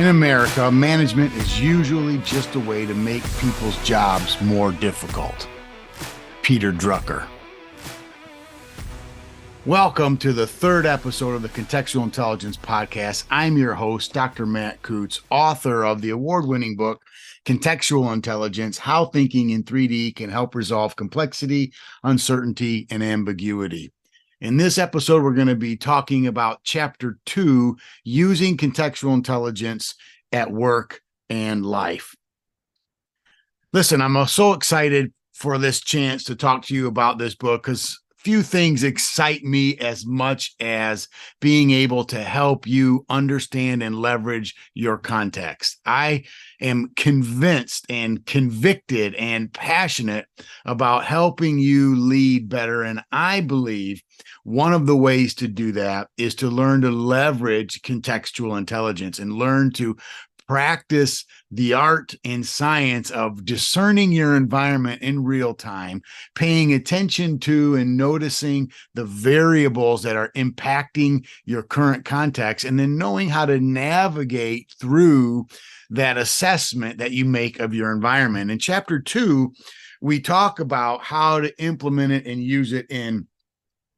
In America, management is usually just a way to make people's jobs more difficult. Peter Drucker. Welcome to the third episode of the Contextual Intelligence Podcast. I'm your host, Dr. Matt Kutz, author of the award-winning book, Contextual Intelligence: How Thinking in 3D Can Help Resolve Complexity, Uncertainty, and Ambiguity. In this episode, we're going to be talking about Chapter 2, Using Contextual Intelligence at Work and Life. Listen, I'm so excited for this chance to talk to you about this book because few things excite me as much as being able to help you understand and leverage your context. I am convinced and convicted and passionate about helping you lead better. And I believe one of the ways to do that is to learn to leverage contextual intelligence and learn to practice the art and science of discerning your environment in real time, paying attention to and noticing the variables that are impacting your current context, and then knowing how to navigate through that assessment that you make of your environment. In Chapter 2, we talk about how to implement it and use it in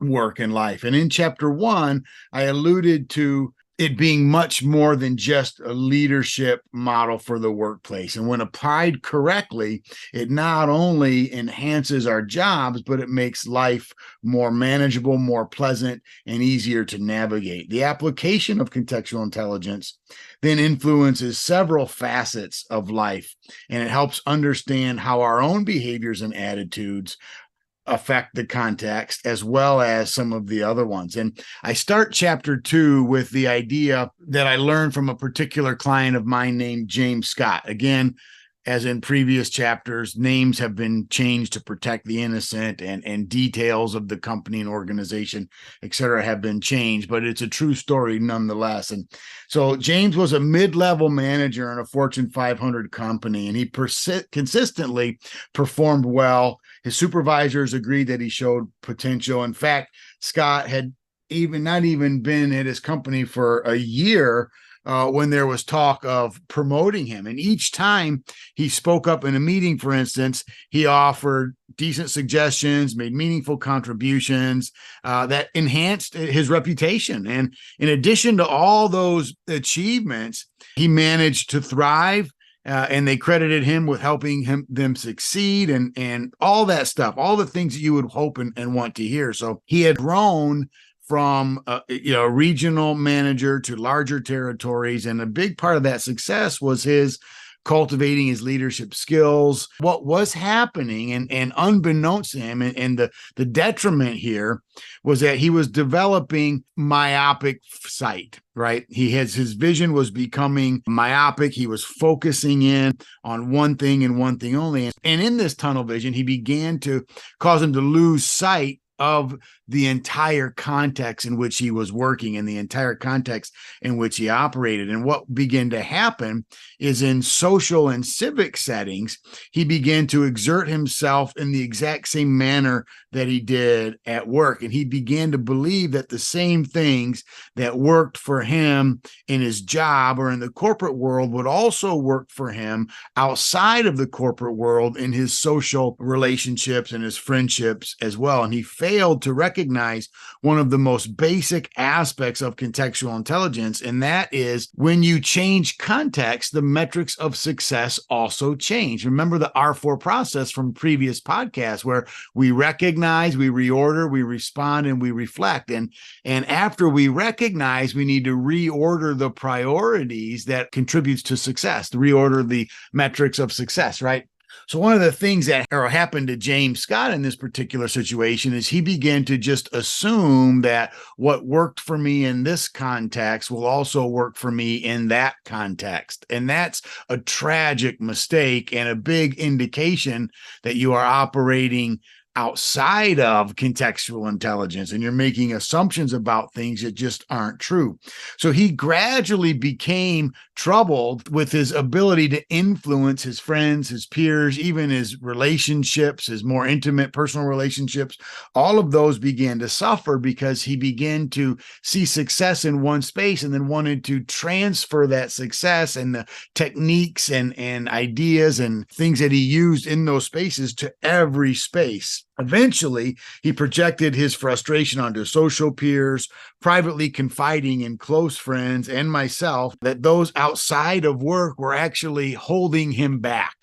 work and life. And in Chapter 1, I alluded to it being much more than just a leadership model for the workplace. And when applied correctly, it not only enhances our jobs, but it makes life more manageable, more pleasant, and easier to navigate. The application of contextual intelligence then influences several facets of life, and it helps understand how our own behaviors and attitudes affect the context as well as some of the other ones. And I start Chapter 2 with the idea that I learned from a particular client of mine named James Scott. Again, as in previous chapters, names have been changed to protect the innocent, and details of the company and organization, et cetera, have been changed, but it's a true story nonetheless. And so James was a mid-level manager in a Fortune 500 company, and he consistently performed well. His supervisors agreed that he showed potential. In fact, Scott had not even been at his company for a year when there was talk of promoting him. And each time he spoke up in a meeting, for instance, he offered decent suggestions, made meaningful contributions that enhanced his reputation. And in addition to all those achievements, he managed to thrive. And they credited him with helping them succeed and all that stuff, all the things that you would hope and want to hear. So he had grown from a regional manager to larger territories. And a big part of that success was his cultivating his leadership skills. What was happening, and unbeknownst to him, and the detriment here was that he was developing myopic sight, right? His vision was becoming myopic. He was focusing in on one thing and one thing only. And in this tunnel vision, he began to cause him to lose sight of the entire context in which he was working and the entire context in which he operated. And what began to happen is in social and civic settings, he began to exert himself in the exact same manner that he did at work. And he began to believe that the same things that worked for him in his job or in the corporate world would also work for him outside of the corporate world in his social relationships and his friendships as well. And he failed to recognize one of the most basic aspects of contextual intelligence, and that is when you change context, the metrics of success also change. Remember the R4 process from previous podcasts where we recognize, we reorder, we respond, and we reflect. And after we recognize, we need to reorder the priorities that contributes to success, to reorder the metrics of success, right? So one of the things that happened to James Scott in this particular situation is he began to just assume that what worked for me in this context will also work for me in that context. And that's a tragic mistake and a big indication that you are operating outside of contextual intelligence, and you're making assumptions about things that just aren't true. So he gradually became troubled with his ability to influence his friends, his peers, even his relationships, his more intimate personal relationships. All of those began to suffer because he began to see success in one space and then wanted to transfer that success and the techniques and ideas and things that he used in those spaces to every space. Eventually, he projected his frustration onto social peers, privately confiding in close friends and myself that those outside of work were actually holding him back.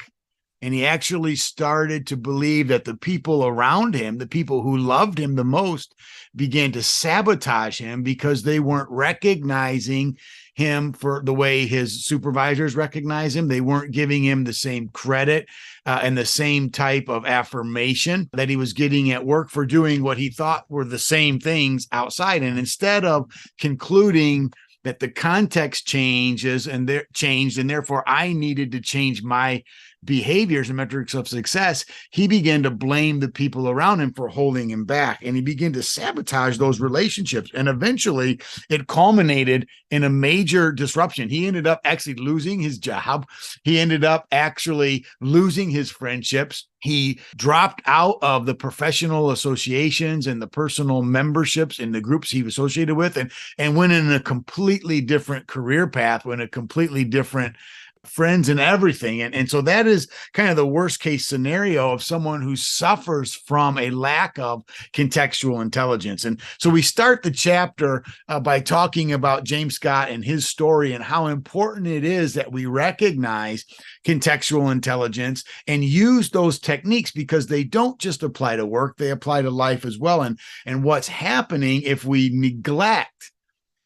And he actually started to believe that the people around him, the people who loved him the most, began to sabotage him because they weren't recognizing him for the way his supervisors recognize him. They weren't giving him the same credit and the same type of affirmation that he was getting at work for doing what he thought were the same things outside. And instead of concluding that the context changes and they're changed, and therefore I needed to change my behaviors and metrics of success, he began to blame the people around him for holding him back. And he began to sabotage those relationships. And eventually it culminated in a major disruption. He ended up actually losing his job. He ended up actually losing his friendships. He dropped out of the professional associations and the personal memberships in the groups he was associated with, and went in a completely different career path, went a completely different friends and everything. And so that is kind of the worst case scenario of someone who suffers from a lack of contextual intelligence. And so we start the chapter by talking about James Scott and his story and how important it is that we recognize contextual intelligence and use those techniques, because they don't just apply to work, they apply to life as well. And what's happening if we neglect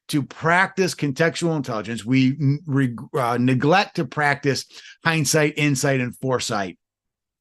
to practice contextual intelligence, we neglect to practice hindsight, insight, and foresight.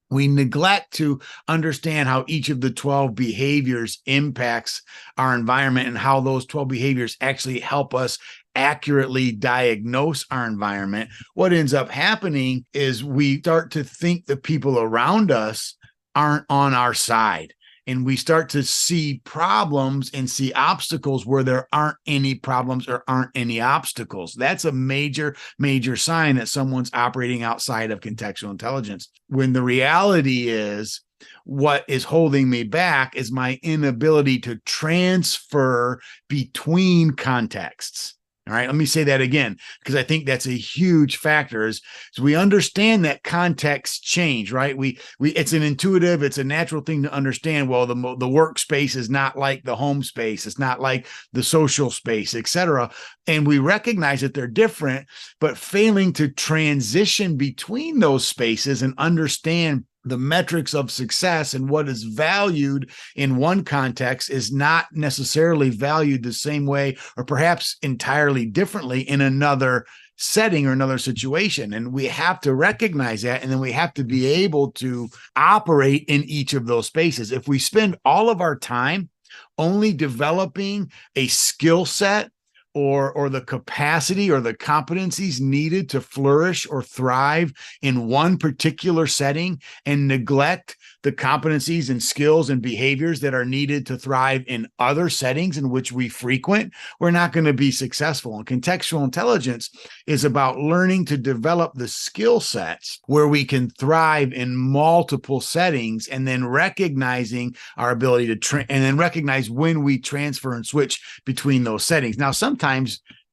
We neglect to understand how each of the 12 behaviors impacts our environment and how those 12 behaviors actually help us accurately diagnose our environment. What ends up happening is we start to think the people around us aren't on our side. And we start to see problems and see obstacles where there aren't any problems or aren't any obstacles. That's a major, major sign that someone's operating outside of contextual intelligence. When the reality is, what is holding me back is my inability to transfer between contexts. All right, let me say that again, because I think that's a huge factor. Is we understand that contexts change, right? We it's an intuitive, it's a natural thing to understand. Well, the workspace is not like the home space, it's not like the social space, etc. And we recognize that they're different, but failing to transition between those spaces and understand the metrics of success and what is valued in one context is not necessarily valued the same way, or perhaps entirely differently in another setting or another situation. And we have to recognize that. And then we have to be able to operate in each of those spaces. If we spend all of our time only developing a skill set or the capacity or the competencies needed to flourish or thrive in one particular setting, and neglect the competencies and skills and behaviors that are needed to thrive in other settings in which we frequent, we're not going to be successful. And contextual intelligence is about learning to develop the skill sets where we can thrive in multiple settings, and then recognizing our ability to and then recognize when we transfer and switch between those settings. Now, sometimes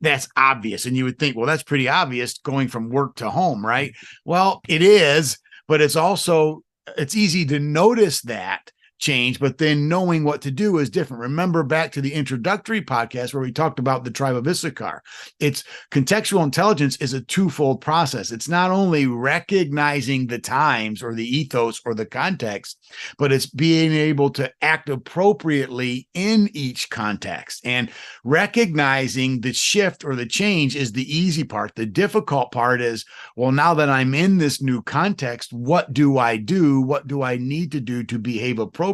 that's obvious, and you would think, well, that's pretty obvious going from work to home, right? Well, it is, but it's easy to notice that change, but then knowing what to do is different. Remember back to the introductory podcast where we talked about the tribe of Issachar. It's contextual intelligence is a twofold process. It's not only recognizing the times or the ethos or the context, but it's being able to act appropriately in each context. And recognizing the shift or the change is the easy part. The difficult part is, well, now that I'm in this new context, what do I do? What do I need to do to behave appropriately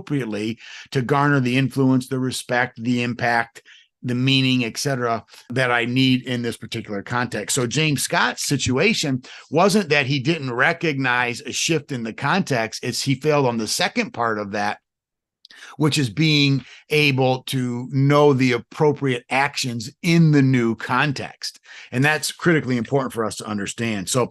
to garner the influence, the respect, the impact, the meaning, etc., that I need in this particular context? So James Scott's situation wasn't that he didn't recognize a shift in the context. It's he failed on the second part of that, which is being able to know the appropriate actions in the new context. And that's critically important for us to understand. So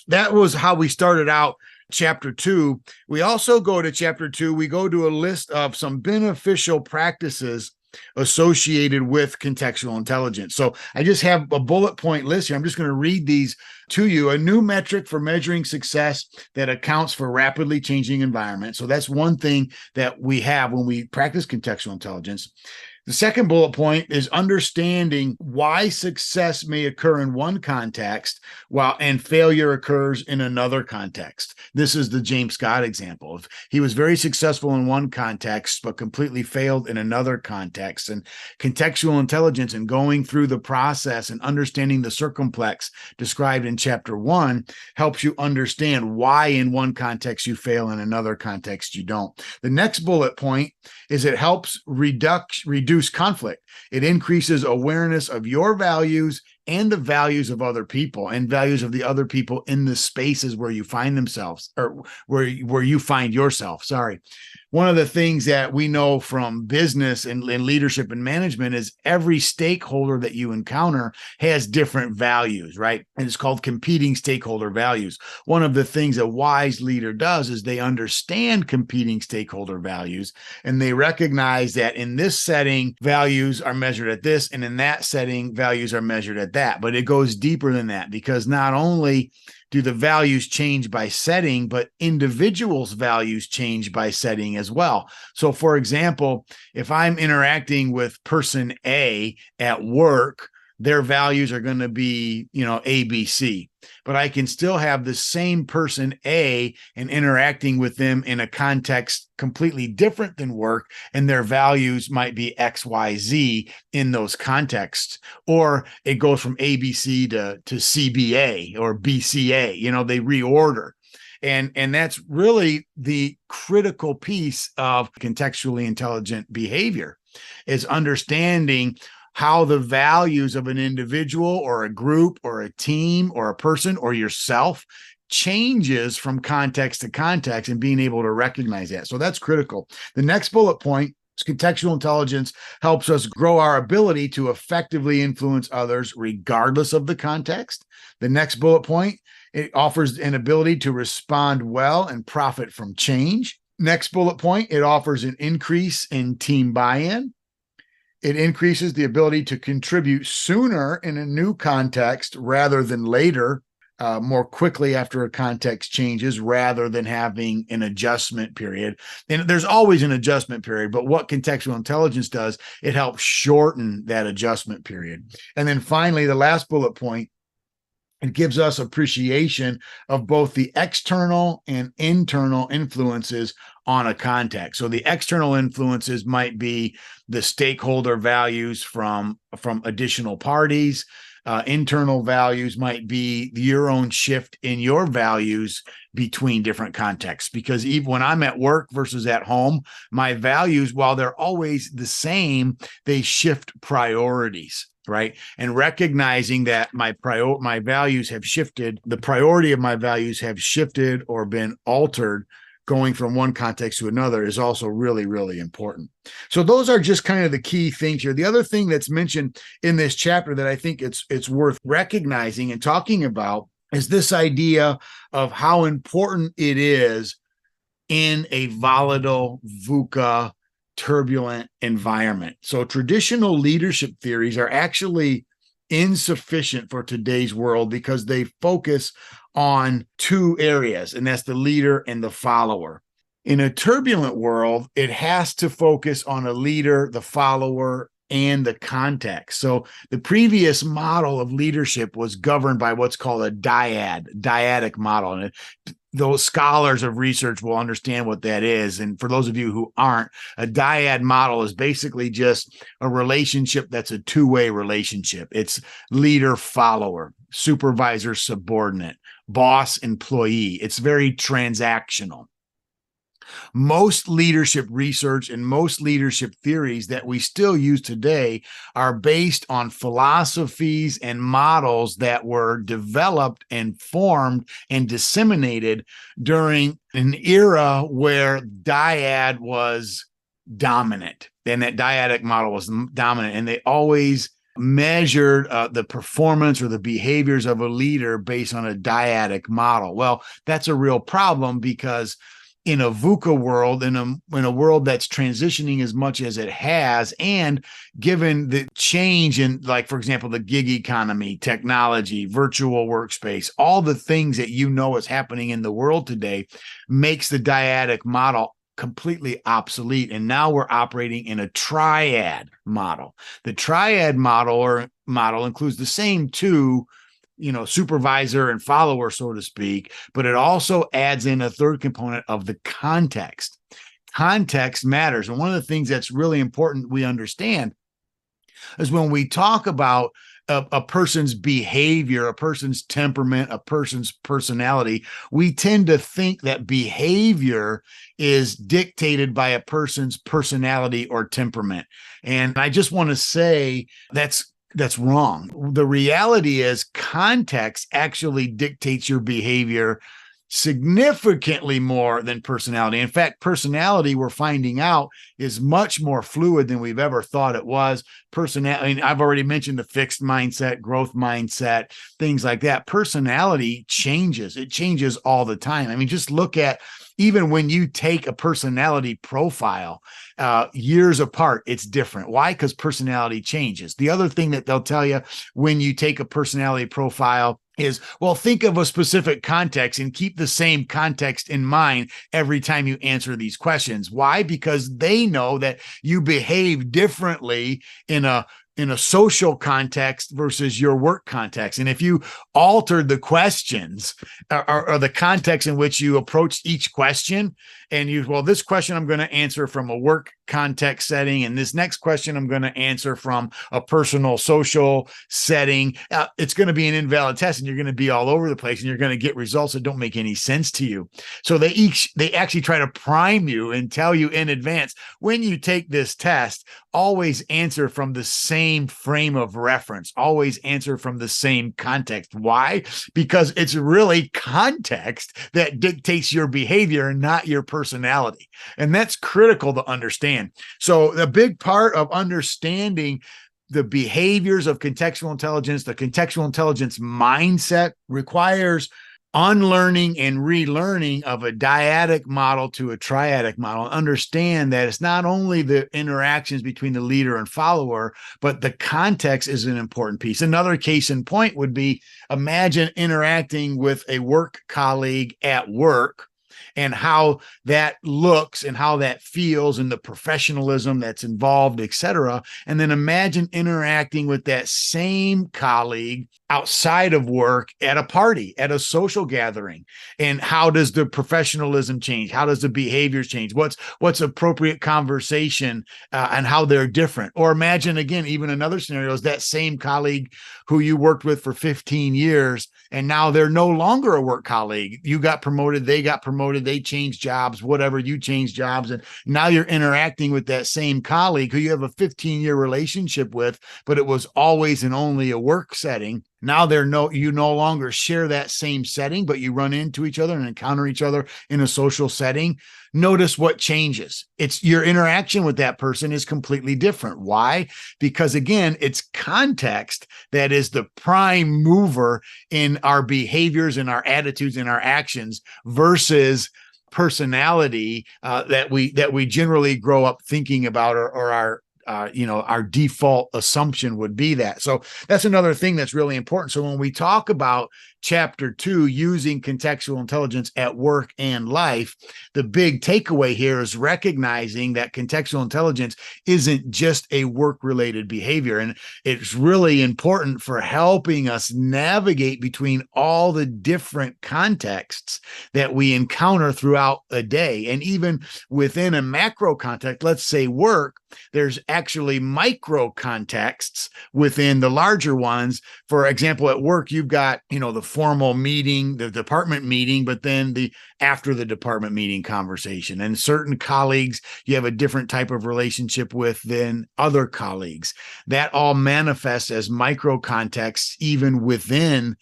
that was how we started out chapter 2. We also go to chapter 2, we go to a list of some beneficial practices associated with contextual intelligence. So I just have a bullet point list here. I'm just going to read these to you. A new metric for measuring success that accounts for rapidly changing environment. So that's one thing that we have when we practice contextual intelligence. The second bullet point is understanding why success may occur in one context and failure occurs in another context. This is the James Scott example. He was very successful in one context, but completely failed in another context. And contextual intelligence and going through the process and understanding the circumplex described in chapter 1 helps you understand why in one context you fail, in another context you don't. The next bullet point is it helps reduce conflict. It increases awareness of your values and the values of other people and values of the other people in the spaces where you find themselves, or where you find yourself. Sorry. One of the things that we know from business and leadership and management is every stakeholder that you encounter has different values, right? And it's called competing stakeholder values. One of the things a wise leader does is they understand competing stakeholder values, and they recognize that in this setting, values are measured at this, and in that setting, values are measured at that. But it goes deeper than that, because not only do the values change by setting, but individuals' values change by setting as well. So, for example, if I'm interacting with person A at work, their values are going to be, A, B, C. But I can still have the same person A and interacting with them in a context completely different than work, and their values might be X, Y, Z in those contexts. Or it goes from ABC to CBA or BCA. They reorder. And that's really the critical piece of contextually intelligent behavior, is understanding how the values of an individual or a group or a team or a person or yourself changes from context to context, and being able to recognize that. So that's critical. The next bullet point is contextual intelligence helps us grow our ability to effectively influence others regardless of the context. The next bullet point, it offers an ability to respond well and profit from change. Next bullet point, it offers an increase in team buy-in. It increases the ability to contribute sooner in a new context rather than later, more quickly after a context changes, rather than having an adjustment period. And there's always an adjustment period, but what contextual intelligence does, it helps shorten that adjustment period. And then finally, the last bullet point, it gives us appreciation of both the external and internal influences on a context. So the external influences might be the stakeholder values from additional parties. Internal values might be your own shift in your values between different contexts. Because even when I'm at work versus at home, my values, while they're always the same, they shift priorities. Right. And recognizing that my values have shifted, the priority of my values have shifted or been altered going from one context to another is also really, really important. So those are just kind of the key things here. The other thing that's mentioned in this chapter that I think it's worth recognizing and talking about is this idea of how important it is in a volatile, VUCA, turbulent environment. So traditional leadership theories are actually insufficient for today's world because they focus on two areas, and that's the leader and the follower. In a turbulent world, it has to focus on a leader, the follower, and the context. So the previous model of leadership was governed by what's called a dyadic model. And those scholars of research will understand what that is. And for those of you who aren't, a dyad model is basically just a relationship that's a two-way relationship. It's leader-follower, supervisor-subordinate, boss-employee. It's very transactional. Most leadership research and most leadership theories that we still use today are based on philosophies and models that were developed and formed and disseminated during an era where dyad was dominant, and that dyadic model was dominant, and they always measured the performance or the behaviors of a leader based on a dyadic model. Well, that's a real problem because in a VUCA world, in a world that's transitioning as much as it has, and given the change in, like, for example, the gig economy, technology, virtual workspace, all the things that is happening in the world today makes the dyadic model completely obsolete. And now we're operating in a triad model. The triad model includes the same two, supervisor and follower, so to speak, but it also adds in a third component of the context. Context matters. And one of the things that's really important we understand is when we talk about a person's behavior, a person's temperament, a person's personality, we tend to think that behavior is dictated by a person's personality or temperament. And I just want to say that's wrong. The reality is context actually dictates your behavior significantly more than personality. In fact, personality, we're finding out, is much more fluid than we've ever thought it was. Personality, I've already mentioned the fixed mindset, growth mindset, things like that. Personality changes. It changes all the time. I mean, just look at even when you take a personality profile years apart, it's different. Why? Because personality changes. The other thing that they'll tell you when you take a personality profile is, well, think of a specific context and keep the same context in mind every time you answer these questions. Why? Because they know that you behave differently in a social context versus your work context. And if you altered the questions or the context in which you approached each question, and this question I'm going to answer from a work context setting, and this next question I'm going to answer from a personal social setting, it's going to be an invalid test, and you're going to be all over the place, and you're going to get results that don't make any sense to you. So they actually try to prime you and tell you in advance, when you take this test, always answer from the same frame of reference, always answer from the same context. Why? Because it's really context that dictates your behavior, not your personality. And that's critical to understand. So the big part of understanding the behaviors of contextual intelligence, the contextual intelligence mindset, requires unlearning and relearning of a dyadic model to a triadic model. Understand that it's not only the interactions between the leader and follower, but the context is an important piece. Another case in point would be, imagine interacting with a work colleague at work, and how that looks and how that feels and the professionalism that's involved, et cetera. And then imagine interacting with that same colleague outside of work at a party, at a social gathering. And how does the professionalism change? How does the behaviors change? What's appropriate conversation and how they're different? Or imagine, again, even another scenario is that same colleague who you worked with for 15 years, and now they're no longer a work colleague. You got promoted, they got promoted, they changed jobs, whatever, you changed jobs. And now you're interacting with that same colleague who you have a 15-year relationship with, but it was always and only a work setting. Now you no longer share that same setting, but you run into each other and encounter each other in a social setting. Notice what changes. It's your interaction with that person is completely different. Why? Because again, it's context that is the prime mover in our behaviors and our attitudes and our actions versus personality that we generally grow up thinking about, or our default assumption would be that. So that's another thing that's really important. So when we talk about Chapter 2, using contextual intelligence at work and life, the big takeaway here is recognizing that contextual intelligence isn't just a work-related behavior. And it's really important for helping us navigate between all the different contexts that we encounter throughout a day. And even within a macro context, let's say work, there's actually micro contexts within the larger ones. For example, at work, you've got, the formal meeting, the department meeting, but then the after the department meeting conversation. And certain colleagues you have a different type of relationship with than other colleagues. That all manifests as micro contexts even within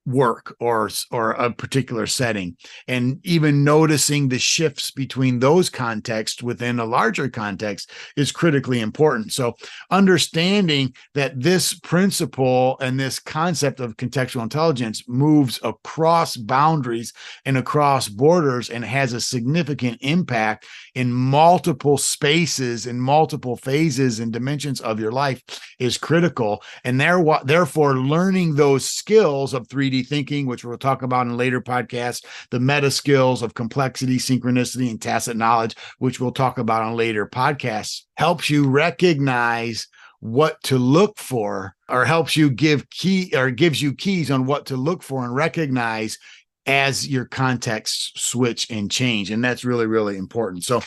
work or a particular setting, and even noticing the shifts between those contexts within a larger context is critically important. So understanding that this principle and this concept of contextual intelligence moves across boundaries and across borders and has a significant impact in multiple spaces and multiple phases and dimensions of your life is critical. And therefore learning those skills of 3D thinking, which we'll talk about in later podcasts, the meta skills of complexity, synchronicity, and tacit knowledge, which we'll talk about on later podcasts, helps you recognize what to look for, or helps you gives you keys on what to look for and recognize as your contexts switch and change. And that's really, really important. So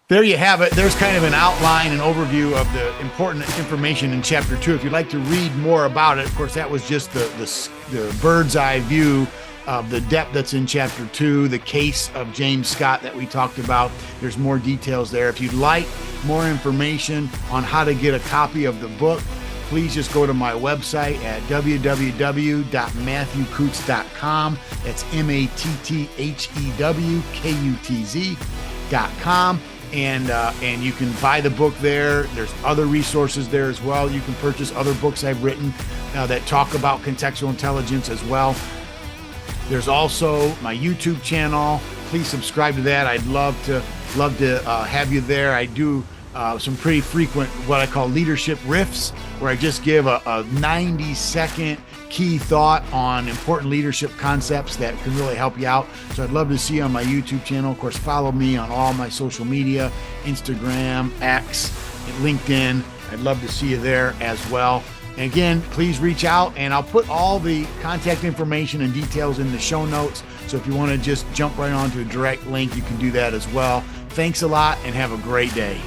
there you have it. There's kind of an outline and overview of the important information in chapter 2. If you'd like to read more about it, of course, that was just the bird's eye view of the depth that's in chapter 2, the case of James Scott that we talked about. There's more details there. If you'd like more information on how to get a copy of the book, please just go to my website at www.matthewkutz.com. That's MATTHEWKUTZ.com. And you can buy the book there. There's other resources there as well. You can purchase other books I've written that talk about contextual intelligence as well. There's also my YouTube channel. Please subscribe to that. I'd love to have you there. I do some pretty frequent what I call leadership riffs, where I just give a 90-second key thought on important leadership concepts that can really help you out. So I'd love to see you on my YouTube channel. Of course, follow me on all my social media, Instagram, X, LinkedIn. I'd love to see you there as well. And again, please reach out, and I'll put all the contact information and details in the show notes. So if you want to just jump right onto a direct link, you can do that as well. Thanks a lot and have a great day.